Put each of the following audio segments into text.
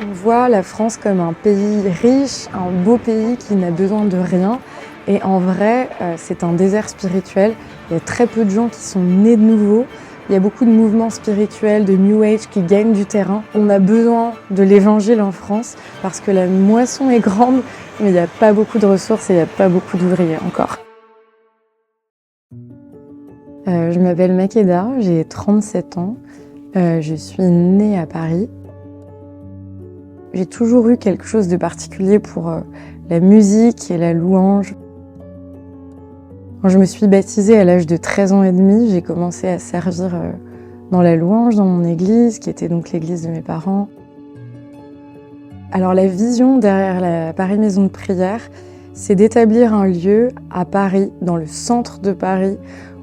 On voit la France comme un pays riche, un beau pays qui n'a besoin de rien. Et en vrai, c'est un désert spirituel. Il y a très peu de gens qui sont nés de nouveau. Il y a beaucoup de mouvements spirituels, de New Age qui gagnent du terrain. On a besoin de l'évangile en France parce que la moisson est grande, mais il n'y a pas beaucoup de ressources et il n'y a pas beaucoup d'ouvriers encore. Je m'appelle Makeda, j'ai 37 ans. Je suis née à Paris. J'ai toujours eu quelque chose de particulier pour la musique et la louange. Quand je me suis baptisée à l'âge de 13 ans et demi, j'ai commencé à servir dans la louange, dans mon église, qui était donc l'église de mes parents. Alors la vision derrière la Paris Maison de Prière, c'est d'établir un lieu à Paris, dans le centre de Paris,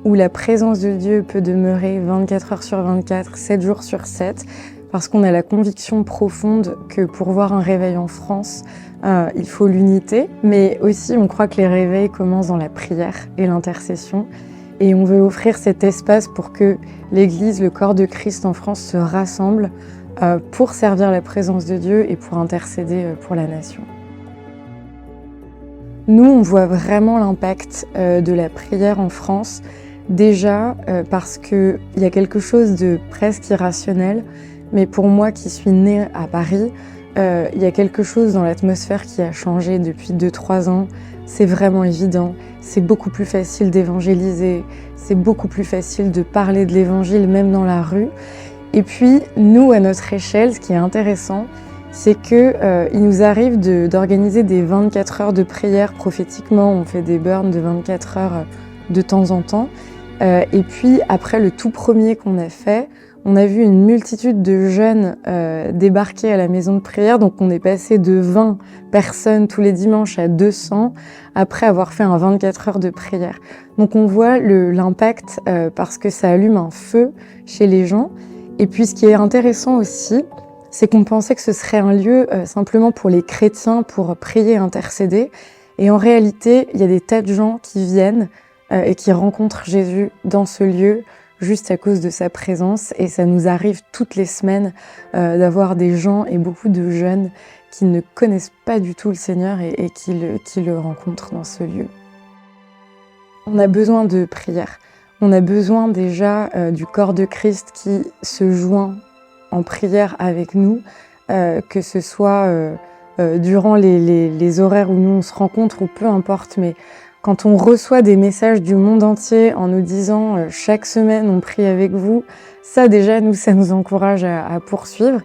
où la présence de Dieu peut demeurer 24 heures sur 24, 7 jours sur 7, parce qu'on a la conviction profonde que pour voir un réveil en France, il faut l'unité, mais aussi on croit que les réveils commencent dans la prière et l'intercession, et on veut offrir cet espace pour que l'Église, le corps de Christ en France, se rassemble pour servir la présence de Dieu et pour intercéder pour la nation. Nous, on voit vraiment l'impact de la prière en France, déjà parce qu'il y a quelque chose de presque irrationnel, mais pour moi qui suis née à Paris, il y a quelque chose dans l'atmosphère qui a changé depuis 2-3 ans. C'est vraiment évident, c'est beaucoup plus facile d'évangéliser, c'est beaucoup plus facile de parler de l'évangile même dans la rue. Et puis, nous, à notre échelle, ce qui est intéressant, c'est qu'il nous arrive d'organiser des 24 heures de prière prophétiquement. On fait des burns de 24 heures de temps en temps. Et puis, après le tout premier qu'on a fait, on a vu une multitude de jeunes débarquer à la maison de prière. Donc, on est passé de 20 personnes tous les dimanches à 200 après avoir fait un 24 heures de prière. Donc, on voit l'impact parce que ça allume un feu chez les gens. Et puis, ce qui est intéressant aussi, c'est qu'on pensait que ce serait un lieu simplement pour les chrétiens, pour prier et intercéder. Et en réalité, il y a des tas de gens qui viennent et qui rencontrent Jésus dans ce lieu, juste à cause de sa présence. Et ça nous arrive toutes les semaines d'avoir des gens et beaucoup de jeunes qui ne connaissent pas du tout le Seigneur et qui le rencontrent dans ce lieu. On a besoin de prière. On a besoin déjà du corps de Christ qui se joint en prière avec nous, que ce soit durant les horaires où nous on se rencontre ou peu importe, mais quand on reçoit des messages du monde entier en nous disant chaque semaine on prie avec vous, ça déjà ça nous encourage à poursuivre.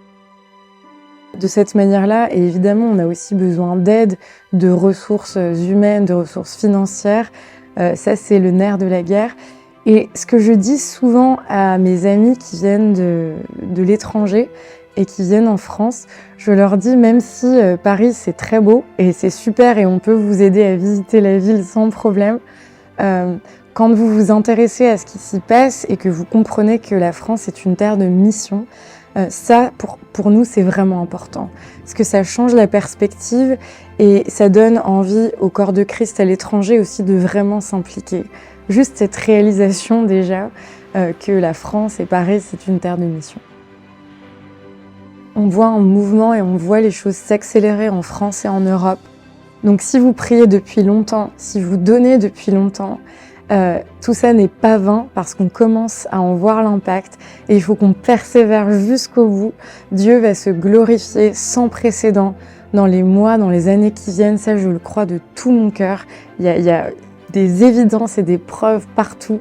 De cette manière-là, et évidemment on a aussi besoin d'aide, de ressources humaines, de ressources financières, ça c'est le nerf de la guerre. Et ce que je dis souvent à mes amis qui viennent de l'étranger et qui viennent en France, je leur dis, même si Paris c'est très beau et c'est super et on peut vous aider à visiter la ville sans problème, quand vous vous intéressez à ce qui s'y passe et que vous comprenez que la France est une terre de mission, ça pour nous c'est vraiment important. Parce que ça change la perspective et ça donne envie au corps de Christ à l'étranger aussi de vraiment s'impliquer. Juste cette réalisation déjà que la France et Paris, c'est une terre de mission. On voit un mouvement et on voit les choses s'accélérer en France et en Europe. Donc si vous priez depuis longtemps, si vous donnez depuis longtemps, tout ça n'est pas vain parce qu'on commence à en voir l'impact et il faut qu'on persévère jusqu'au bout. Dieu va se glorifier sans précédent dans les mois, dans les années qui viennent. Ça, je le crois de tout mon cœur. Il y a des évidences et des preuves partout.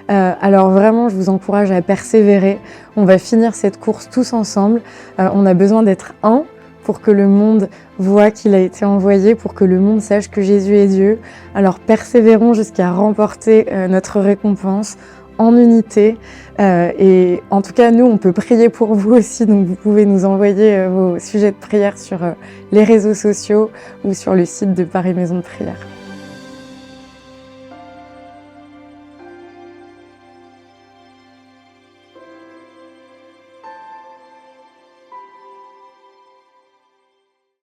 Alors vraiment, je vous encourage à persévérer. On va finir cette course tous ensemble. On a besoin d'être un pour que le monde voit qu'il a été envoyé, pour que le monde sache que Jésus est Dieu. Alors persévérons jusqu'à remporter notre récompense en unité. Et en tout cas, nous, on peut prier pour vous aussi. Donc vous pouvez nous envoyer vos sujets de prière sur les réseaux sociaux ou sur le site de Paris Maison de Prière.